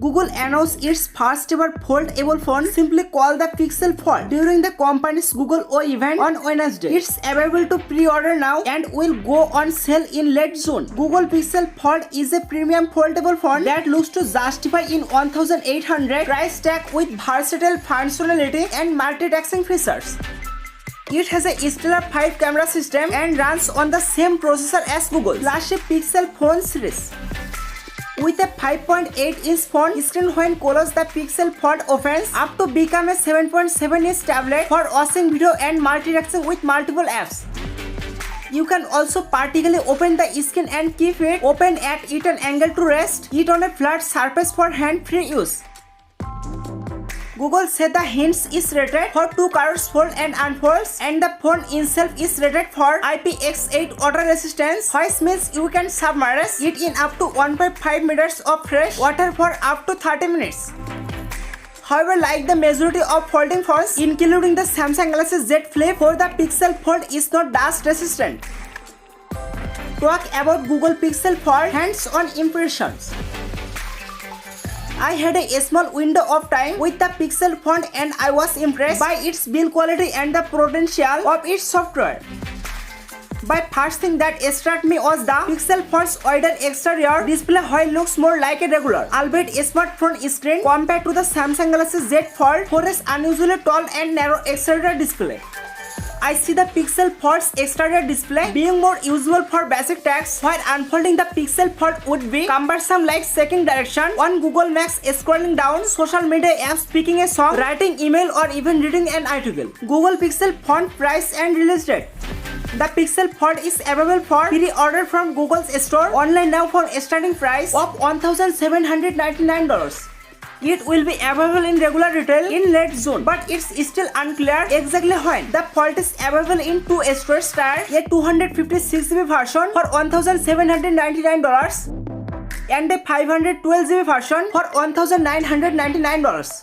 Google announced its first ever foldable phone, simply called the Pixel Fold, during the company's Google O event on Wednesday. It's available to pre-order now and will go on sale in late June. Google Pixel Fold is a premium foldable phone that looks to justify in $1,800 price tag with versatile functionality and multitasking features. It has a stellar 5 camera system and runs on the same processor as Google's flagship Pixel phone series. With a 5.8-inch phone screen when closed, the Pixel Fold opens up to become a 7.7-inch tablet for watching video and multitasking with multiple apps. You can also partially open the screen and keep it open at an angle to rest it on a flat surface for hand-free use. Google said the hinge is rated for 2 colors, fold and unfolds, and the phone itself is rated for IPX8 water resistance, which means you can submerge it in up to 1.5 meters of fresh water for up to 30 minutes. However, like the majority of folding phones, including the Samsung Galaxy Z Flip 4, the Pixel Fold is not dust resistant. Talk about Google Pixel Fold hands-on impressions. I had a small window of time with the Pixel Fold and I was impressed by its build quality and the potential of its software. By first thing that struck me was the Pixel Fold's wider exterior display, which looks more like a regular, albeit smartphone screen compared to the Samsung Galaxy Z Fold 4's unusually tall and narrow exterior display. I see the Pixel Fold's exterior display being more useful for basic tasks, while unfolding the Pixel Fold would be cumbersome, like checking direction on Google Maps, scrolling down social media apps, picking a song, writing email, or even reading an article. Google Pixel Fold price and release date. The Pixel Fold is available for pre-order from Google's store online now for a starting price of $1,799. It will be available in regular retail in late June, but it's still unclear exactly when. The Fold is available in 2 stores: a 256GB version for $1,799 and a 512GB version for $1,999.